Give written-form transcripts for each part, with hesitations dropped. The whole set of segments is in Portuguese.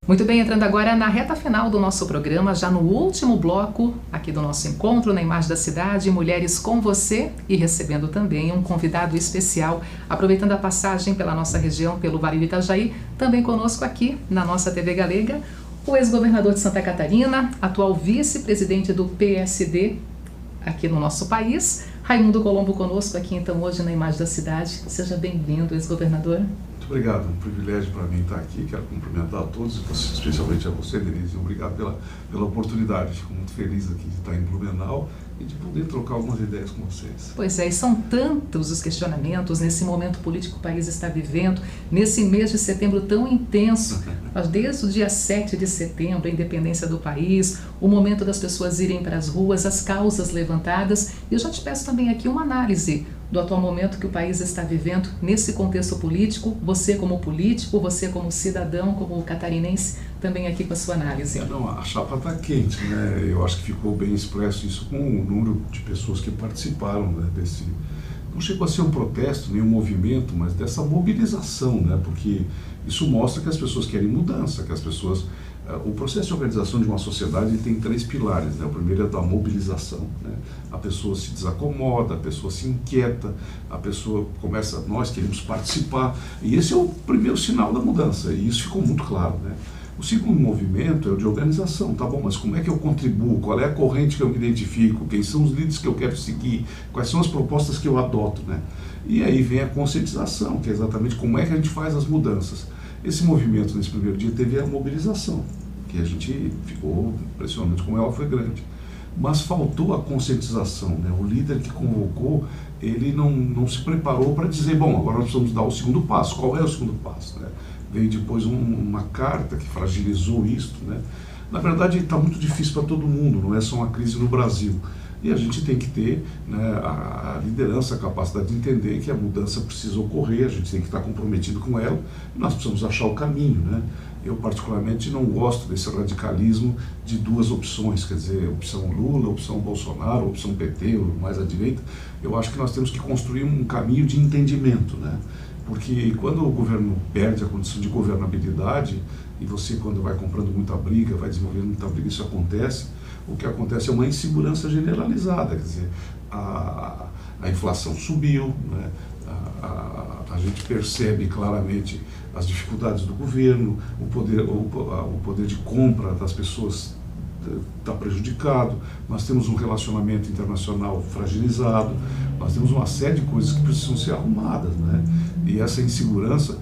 Muito bem, entrando agora na reta final do nosso programa, já no último bloco aqui do nosso encontro na Imagem da Cidade, Mulheres com Você, e recebendo também um convidado especial, aproveitando a passagem pela nossa região, pelo Vale do Itajaí, também conosco aqui na nossa TV Galega, o ex-governador de Santa Catarina, atual vice-presidente do PSD aqui no nosso país, Raimundo Colombo conosco aqui então hoje na Imagem da Cidade. Seja bem-vindo, ex-governador. Muito obrigado, um privilégio para mim estar aqui, quero cumprimentar a todos, especialmente a você, Denise, obrigado pela oportunidade, fico muito feliz aqui de estar em Blumenau e de poder trocar algumas ideias com vocês. Pois é, e são tantos os questionamentos nesse momento político que o país está vivendo, nesse mês de setembro tão intenso, desde o dia 7 de setembro, a independência do país, o momento das pessoas irem para as ruas, as causas levantadas, e eu já te peço também aqui uma análise do atual momento que o país está vivendo nesse contexto político, você como político, você como cidadão, como catarinense, também aqui com a sua análise. Não, a chapa está quente, né? Eu acho que ficou bem expresso isso com o número de pessoas que participaram, né, desse... Não chegou a ser um protesto, nem um movimento, mas dessa mobilização, né? Porque isso mostra que as pessoas querem mudança, que as pessoas... O processo de organização de uma sociedade tem 3 pilares, né? O primeiro é da mobilização, né? A pessoa se desacomoda, a pessoa se inquieta, a pessoa começa, nós queremos participar, e esse é o primeiro sinal da mudança, e isso ficou muito claro, né? O segundo movimento é o de organização, tá bom, mas como é que eu contribuo, qual é a corrente que eu me identifico, quem são os líderes que eu quero seguir, quais são as propostas que eu adoto, né? E aí vem a conscientização, que é exatamente como é que a gente faz as mudanças. Esse movimento, nesse primeiro dia, teve a mobilização, que a gente ficou impressionante como ela foi grande. Mas faltou a conscientização, né? O líder que convocou, ele não se preparou para dizer, bom, agora nós precisamos dar o segundo passo. Qual é o segundo passo, né? Veio depois uma carta que fragilizou isso, né? Na verdade, está muito difícil para todo mundo, não é só uma crise no Brasil. E a gente tem que ter, né, a liderança, a capacidade de entender que a mudança precisa ocorrer, a gente tem que estar comprometido com ela, e nós precisamos achar o caminho, né? Eu, particularmente, não gosto desse radicalismo de 2 opções, quer dizer, opção Lula, opção Bolsonaro, opção PT, ou mais à direita. Eu acho que nós temos que construir um caminho de entendimento, né? Porque quando o governo perde a condição de governabilidade, e você, quando vai comprando muita briga, vai desenvolvendo muita briga, isso acontece, o que acontece é uma insegurança generalizada, quer dizer, a inflação subiu, né? A gente percebe claramente as dificuldades do governo, o poder de compra das pessoas está prejudicado, nós temos um relacionamento internacional fragilizado, nós temos uma série de coisas que precisam ser arrumadas, né? E essa insegurança,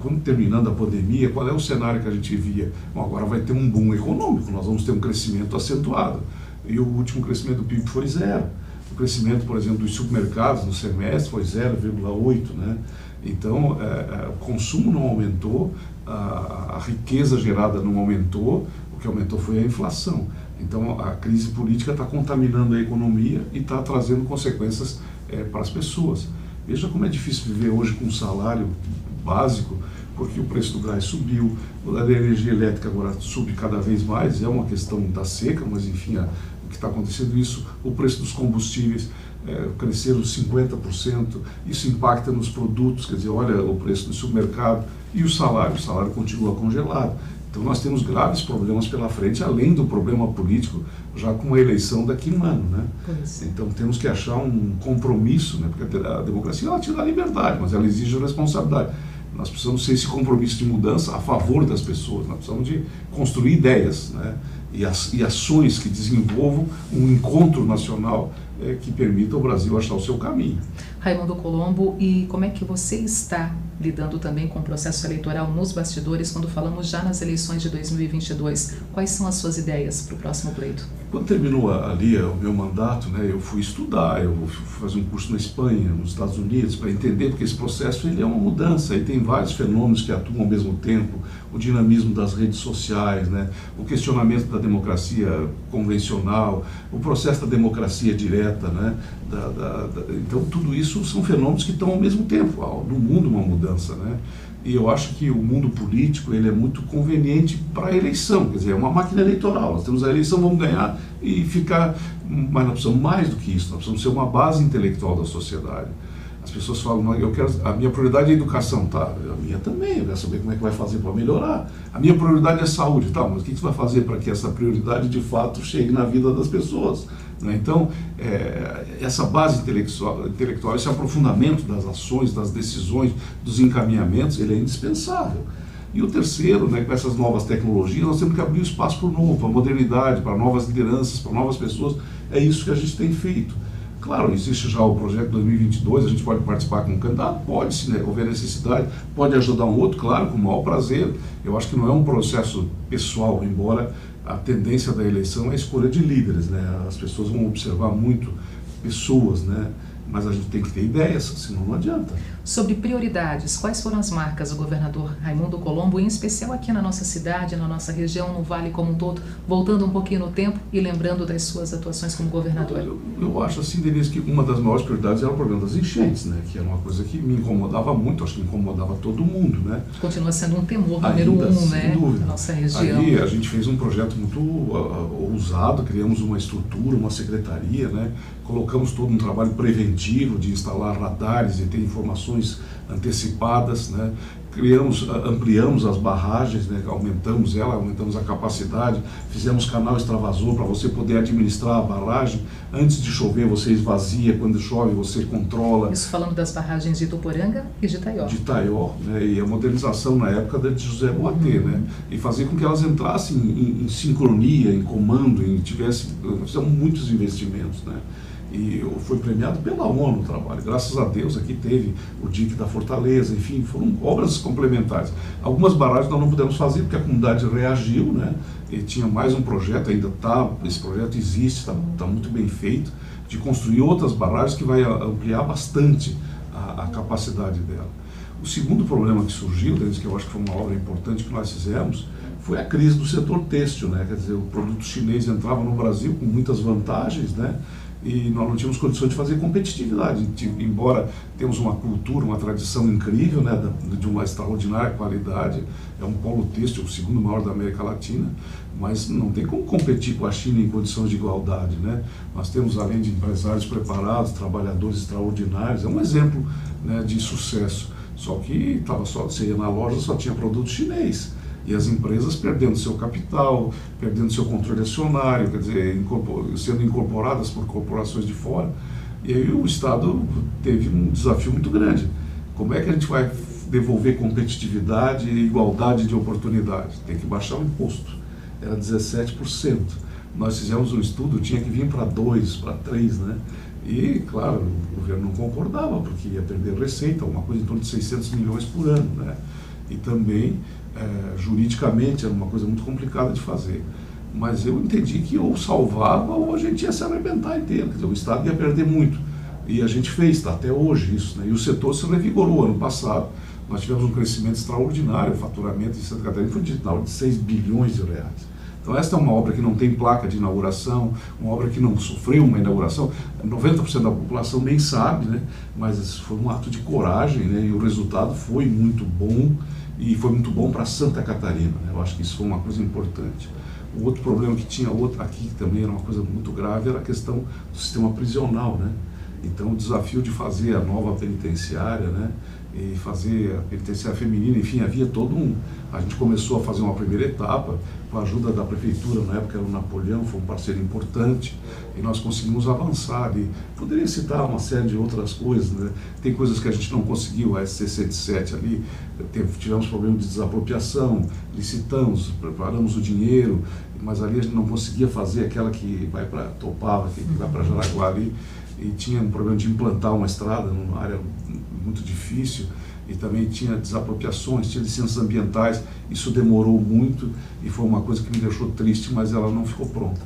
quando terminando a pandemia, qual é o cenário que a gente via? Bom, agora vai ter um boom econômico, nós vamos ter um crescimento acentuado, e o último crescimento do PIB foi 0. O crescimento, por exemplo, dos supermercados no semestre foi 0,8, né? Então, o consumo não aumentou, a riqueza gerada não aumentou, o que aumentou foi a inflação. Então, a crise política está contaminando a economia e está trazendo consequências para as pessoas. Veja como é difícil viver hoje com um salário básico, porque o preço do gás subiu, o da energia elétrica agora sube cada vez mais, é uma questão da seca, mas enfim, o que está acontecendo isso, o preço dos combustíveis cresceram 50%, isso impacta nos produtos, quer dizer, olha o preço do supermercado e o salário continua congelado. Então nós temos graves problemas pela frente, além do problema político, já com a eleição daqui a um ano, né? Então temos que achar um compromisso, né? Porque a democracia ela te dá liberdade, mas ela exige responsabilidade. Nós precisamos ter esse compromisso de mudança a favor das pessoas, nós precisamos de construir ideias, né? E ações que desenvolvam um encontro nacional que permita ao Brasil achar o seu caminho. Raimundo Colombo, e como é que você está lidando também com o processo eleitoral nos bastidores, quando falamos já nas eleições de 2022? Quais são as suas ideias para o próximo pleito? Quando terminou ali o meu mandato, né, eu fui estudar, eu fui fazer um curso na Espanha, nos Estados Unidos, para entender, porque esse processo ele é uma mudança, e tem vários fenômenos que atuam ao mesmo tempo, o dinamismo das redes sociais, né, o questionamento da democracia convencional, o processo da democracia direta, né, então tudo isso são fenômenos que estão ao mesmo tempo, no mundo uma mudança, né? E eu acho que o mundo político ele é muito conveniente para a eleição, quer dizer, é uma máquina eleitoral, nós temos a eleição, vamos ganhar e ficar, mas nós precisamos mais do que isso, nós precisamos ser uma base intelectual da sociedade. As pessoas falam, a minha prioridade é a educação, tá? A minha também, eu quero saber como é que vai fazer para melhorar. A minha prioridade é a saúde, tá? Mas o que você vai fazer para que essa prioridade de fato chegue na vida das pessoas? Né? Então, essa base intelectual, esse aprofundamento das ações, das decisões, dos encaminhamentos, ele é indispensável. E o terceiro, né, com essas novas tecnologias, nós temos que abrir o espaço para o novo, para a modernidade, para novas lideranças, para novas pessoas. É isso que a gente tem feito. Claro, existe já o projeto 2022, a gente pode participar como candidato? Pode, se houver necessidade, pode ajudar um outro, claro, com o maior prazer. Eu acho que não é um processo pessoal, embora a tendência da eleição é a escolha de líderes, né? As pessoas vão observar muito pessoas, né? Mas a gente tem que ter ideias, senão não adianta. Sobre prioridades, quais foram as marcas do governador Raimundo Colombo, em especial aqui na nossa cidade, na nossa região, no Vale como um todo, voltando um pouquinho no tempo e lembrando das suas atuações como governador? Eu acho assim, Denise, que uma das maiores prioridades era o problema das enchentes, né? Que era uma coisa que me incomodava muito, acho que incomodava todo mundo, né? Continua sendo um temor número um, né? Da nossa região. Aí a gente fez um projeto muito ousado, criamos uma estrutura, uma secretaria, né? Colocamos todo um trabalho preventivo de instalar radares e ter informações antecipadas, né? Ampliamos as barragens, né? aumentamos a capacidade, fizemos canal extravasor para você poder administrar a barragem. Antes de chover você esvazia, quando chove você controla. Isso falando das barragens de Ituporanga e de Itaió. De Itaió, né? E a modernização na época de José Boatê, né? E fazer com que elas entrassem em sincronia, em comando, nós fizemos muitos investimentos, né? E foi premiado pela ONU o trabalho. Graças a Deus aqui teve o DIC da Fortaleza, enfim, foram obras complementares. Algumas barragens nós não pudemos fazer porque a comunidade reagiu, né? E tinha mais um projeto, ainda está, esse projeto existe, está muito bem feito, de construir outras barragens que vai ampliar bastante a capacidade dela. O segundo problema que surgiu, que eu acho que foi uma obra importante que nós fizemos, foi a crise do setor têxtil, né? Quer dizer, o produto chinês entrava no Brasil com muitas vantagens, né? E nós não tínhamos condições de fazer competitividade, embora temos uma cultura, uma tradição incrível, né, de uma extraordinária qualidade, é um polo têxtil, o segundo maior da América Latina, mas não tem como competir com a China em condições de igualdade, né? Nós temos, além de empresários preparados, trabalhadores extraordinários, é um exemplo, né, de sucesso, só que você ia na loja, só tinha produto chinês. E as empresas perdendo seu capital, perdendo seu controle acionário, quer dizer, sendo incorporadas por corporações de fora. E aí o Estado teve um desafio muito grande. Como é que a gente vai devolver competitividade e igualdade de oportunidades? Tem que baixar o imposto. Era 17%. Nós fizemos um estudo, tinha que vir para 2%, para 3%, né? E, claro, o governo não concordava, porque ia perder receita, uma coisa em torno de 600 milhões por ano, né? E também, juridicamente, era uma coisa muito complicada de fazer. Mas eu entendi que ou salvava ou a gente ia se arrebentar inteiro, quer dizer, o Estado ia perder muito. E a gente fez, tá, até hoje isso, né? E o setor se revigorou. Ano passado nós tivemos um crescimento extraordinário, o faturamento em Santa Catarina foi de 6 bilhões de reais. Então esta é uma obra que não tem placa de inauguração, uma obra que não sofreu uma inauguração, 90% da população nem sabe, né? Mas foi um ato de coragem, né? E o resultado foi muito bom, e foi muito bom para Santa Catarina, né? Eu acho que isso foi uma coisa importante. O outro problema que tinha aqui, que também era uma coisa muito grave, era a questão do sistema prisional, né? Então o desafio de fazer a nova penitenciária, né? E fazer a penitenciária feminina, enfim, havia a gente começou a fazer uma primeira etapa, com a ajuda da prefeitura, na época era o Napoleão, foi um parceiro importante, e nós conseguimos avançar ali. Poderia citar uma série de outras coisas, né? Tem coisas que a gente não conseguiu, a SC-107 ali, tivemos problema de desapropriação, licitamos, preparamos o dinheiro, mas ali a gente não conseguia fazer aquela que vai para Topava, que vai para Jaraguá ali, e tinha um problema de implantar uma estrada numa área muito difícil, e também tinha desapropriações, tinha licenças ambientais. Isso demorou muito e foi uma coisa que me deixou triste, mas ela não ficou pronta.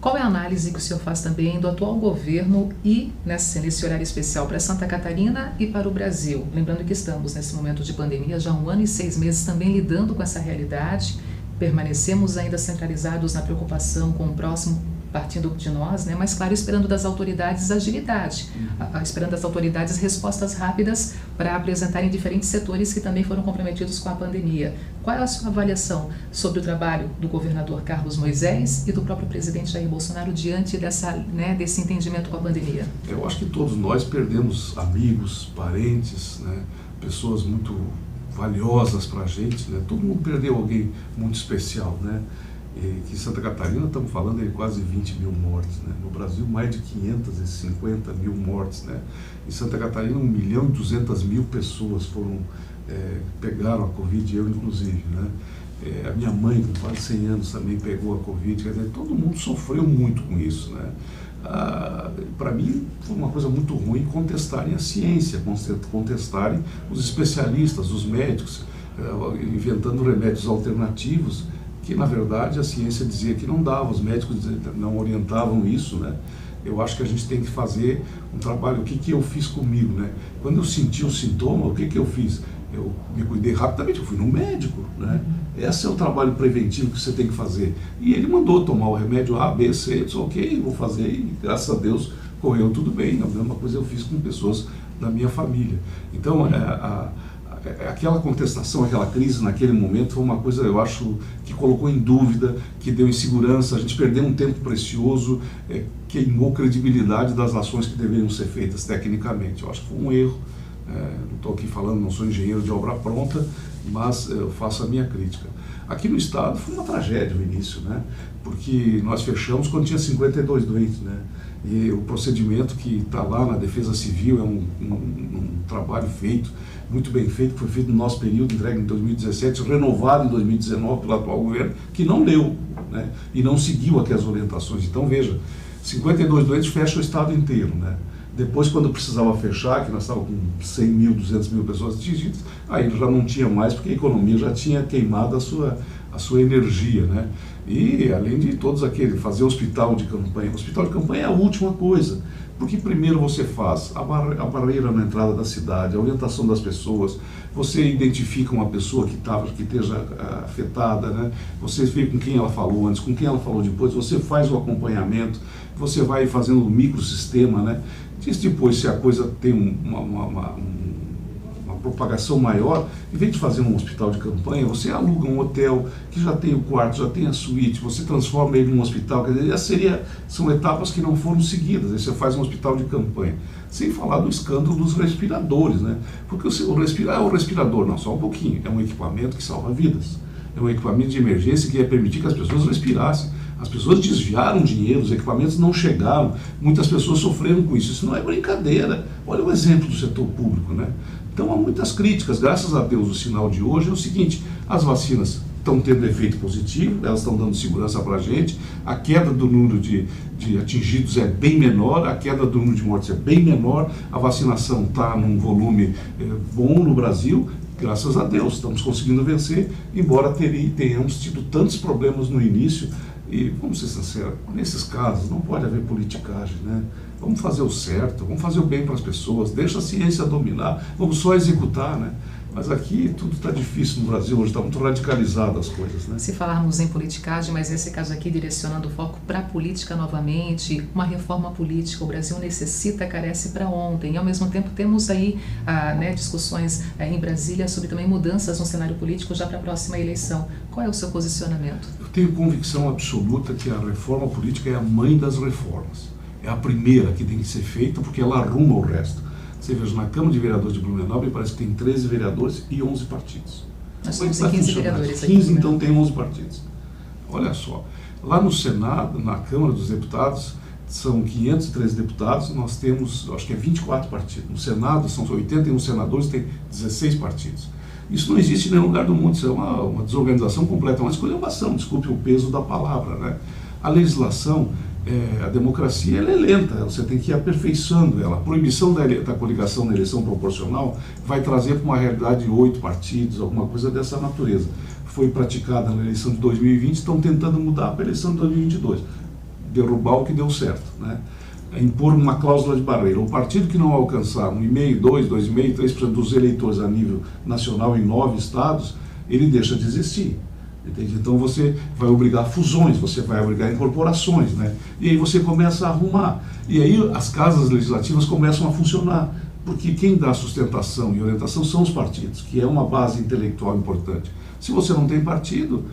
Qual é a análise que o senhor faz também do atual governo e nesse horário especial para Santa Catarina e para o Brasil? Lembrando que estamos nesse momento de pandemia já há 1 ano e 6 meses também lidando com essa realidade, permanecemos ainda centralizados na preocupação com o próximo, partindo de nós, né, mas claro, esperando das autoridades agilidade, esperando das autoridades respostas rápidas para apresentar em diferentes setores que também foram comprometidos com a pandemia. Qual é a sua avaliação sobre o trabalho do governador Carlos Moisés e do próprio presidente Jair Bolsonaro diante desse entendimento com a pandemia? Eu acho que todos nós perdemos amigos, parentes, né, pessoas muito valiosas para a gente, né? Todo mundo perdeu alguém muito especial, né? E que em Santa Catarina estamos falando de quase 20 mil mortes, né? No Brasil mais de 550 mil mortes, né? Em Santa Catarina 1.200.000 pessoas pegaram a Covid, eu inclusive, né? A minha mãe com quase 100 anos também pegou a Covid, quer dizer, todo mundo sofreu muito com isso, né? Para mim foi uma coisa muito ruim contestarem a ciência, contestarem os especialistas, os médicos, inventando remédios alternativos que na verdade a ciência dizia que não dava, os médicos não orientavam isso, né? Eu acho que a gente tem que fazer um trabalho, o que eu fiz comigo, né? Quando eu senti o sintoma, o que eu fiz? Eu me cuidei rapidamente, eu fui no médico, né? Esse é o trabalho preventivo que você tem que fazer. E ele mandou tomar o remédio A, B, C, eu disse, ok, vou fazer, e graças a Deus correu tudo bem. A mesma coisa eu fiz com pessoas da minha família. Então, aquela contestação, aquela crise naquele momento foi uma coisa, eu acho, que colocou em dúvida, que deu insegurança, a gente perdeu um tempo precioso, queimou credibilidade das ações que deveriam ser feitas tecnicamente. Eu acho que foi um erro. Não estou aqui falando, não sou engenheiro de obra pronta, mas eu faço a minha crítica. Aqui no estado foi uma tragédia o início, né? Porque nós fechamos quando tinha 52 doentes, né? E o procedimento que está lá na Defesa Civil é um trabalho feito, muito bem feito, que foi feito no nosso período, entregue em 2017, renovado em 2019 pelo atual governo, que não leu, né? E não seguiu aquelas orientações. Então veja, 52 doentes fecha o estado inteiro, né? Depois, quando precisava fechar, que nós estávamos com 100 mil, 200 mil pessoas atingidas, aí já não tinha mais, porque a economia já tinha queimado a sua energia, né? E, além de todos aqueles, fazer hospital de campanha. O hospital de campanha é a última coisa, porque primeiro você faz a barreira na entrada da cidade, a orientação das pessoas, você identifica uma pessoa que esteja afetada, né? Você vê com quem ela falou antes, com quem ela falou depois, você faz o acompanhamento, você vai fazendo um microsistema, né? Diz depois, se a coisa tem uma propagação maior, em vez de fazer um hospital de campanha, você aluga um hotel que já tem o quarto, já tem a suíte, você transforma ele em um hospital, quer dizer, são etapas que não foram seguidas, aí você faz um hospital de campanha. Sem falar do escândalo dos respiradores, né? Porque o respirador, não, só um pouquinho, é um equipamento que salva vidas, é um equipamento de emergência que ia permitir que as pessoas respirassem. As pessoas desviaram dinheiro, os equipamentos não chegaram, muitas pessoas sofreram com isso. Isso não é brincadeira. Olha o exemplo do setor público, né? Então há muitas críticas. Graças a Deus, o sinal de hoje é o seguinte: as vacinas estão tendo efeito positivo, elas estão dando segurança para a gente, a queda do número de atingidos é bem menor, a queda do número de mortes é bem menor, a vacinação está num volume bom no Brasil. Graças a Deus, estamos conseguindo vencer, embora tenhamos tido tantos problemas no início. E vamos ser sinceros, nesses casos não pode haver politicagem, né? Vamos fazer o certo, vamos fazer o bem para as pessoas, deixa a ciência dominar, vamos só executar, né? Mas aqui tudo está difícil no Brasil, hoje está muito radicalizado as coisas, né? Se falarmos em politicagem, mas nesse caso aqui direcionando o foco para a política novamente, uma reforma política, o Brasil necessita, carece para ontem. E ao mesmo tempo temos aí discussões em Brasília sobre também mudanças no cenário político já para a próxima eleição. Qual é o seu posicionamento? Eu tenho convicção absoluta que a reforma política é a mãe das reformas. É a primeira que tem que ser feita porque ela arruma o resto. Você veja, na Câmara de Vereadores de Blumenau, parece que tem 13 vereadores e 11 partidos. Nós somos 15 vereadores aqui. 15, então tem 11 partidos. Olha só, lá no Senado, na Câmara dos Deputados, são 513 deputados, nós temos, acho que é 24 partidos. No Senado, são 81 senadores, tem 16 partidos. Isso não existe em nenhum lugar do mundo, isso é uma desorganização completa, uma esculhambação, desculpe o peso da palavra, né? A legislação, a democracia, ela é lenta, você tem que ir aperfeiçoando ela. A proibição da coligação na eleição proporcional vai trazer para uma realidade de 8 partidos, alguma coisa dessa natureza. Foi praticada na eleição de 2020, estão tentando mudar para a eleição de 2022. Derrubar o que deu certo, né? Impor uma cláusula de barreira. O partido que não alcançar 1,5%, 2%, 2,5%, 3% dos eleitores a nível nacional em 9 estados, ele deixa de existir. Entende? Então você vai obrigar fusões, você vai obrigar incorporações, né? E aí você começa a arrumar. E aí as casas legislativas começam a funcionar, porque quem dá sustentação e orientação são os partidos, que é uma base intelectual importante. Se você não tem partido,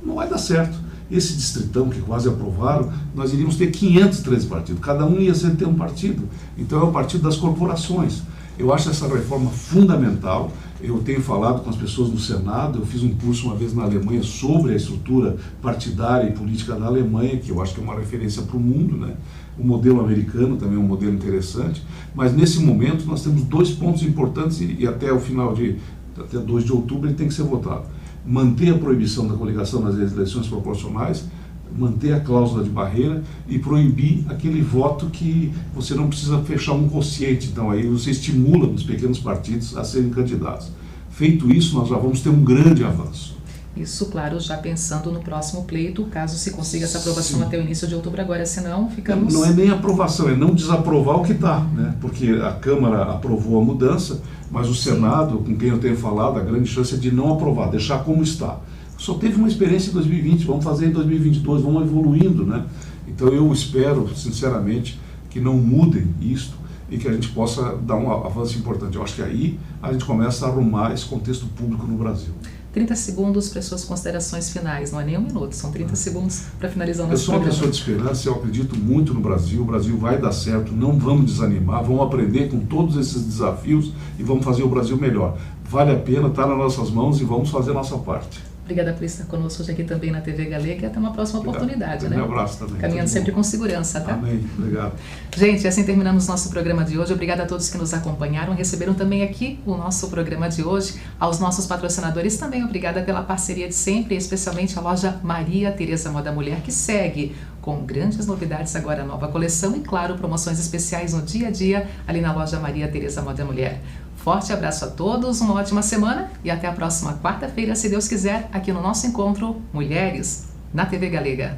não vai dar certo. Esse distritão que quase aprovaram, nós iríamos ter 513 partidos, cada um ia ter um partido. Então é o partido das corporações. Eu acho essa reforma fundamental. Eu tenho falado com as pessoas no Senado, eu fiz um curso uma vez na Alemanha sobre a estrutura partidária e política da Alemanha, que eu acho que é uma referência para o mundo, né? O modelo americano também é um modelo interessante, mas nesse momento nós temos 2 pontos importantes e até o final até 2 de outubro ele tem que ser votado. Manter a proibição da coligação nas eleições proporcionais, manter a cláusula de barreira e proibir aquele voto que você não precisa fechar um quociente. Então aí você estimula os pequenos partidos a serem candidatos. Feito isso, nós já vamos ter um grande avanço. Isso, claro, já pensando no próximo pleito, caso se consiga essa aprovação até o início de outubro agora, senão ficamos... Não é nem aprovação, é não desaprovar o que está, né? Porque a Câmara aprovou a mudança, mas o Senado, com quem eu tenho falado, a grande chance é de não aprovar, deixar como está. Só teve uma experiência em 2020, vamos fazer em 2022, vamos evoluindo, né? Então eu espero, sinceramente, que não mudem isto e que a gente possa dar um avanço importante. Eu acho que aí a gente começa a arrumar esse contexto público no Brasil. 30 segundos para as suas considerações finais, não é nem 1 minuto, são 30 segundos para finalizar o nosso programa. Eu sou uma pessoa de esperança, eu acredito muito no Brasil, o Brasil vai dar certo, não vamos desanimar, vamos aprender com todos esses desafios e vamos fazer o Brasil melhor. Vale a pena, está nas nossas mãos e vamos fazer a nossa parte. Obrigada por estar conosco hoje aqui também na TV Galega e até uma próxima oportunidade, né? Um abraço também. Caminhando sempre com segurança, tá? Amém. Obrigado. Gente, assim terminamos nosso programa de hoje. Obrigada a todos que nos acompanharam. Receberam também aqui o nosso programa de hoje. Aos nossos patrocinadores também, obrigada pela parceria de sempre, especialmente a loja Maria Tereza Moda Mulher, que segue com grandes novidades agora, nova coleção e, claro, promoções especiais no dia a dia ali na loja Maria Tereza Moda Mulher. Forte abraço a todos, uma ótima semana e até a próxima quarta-feira, se Deus quiser, aqui no nosso encontro Mulheres na TV Galega.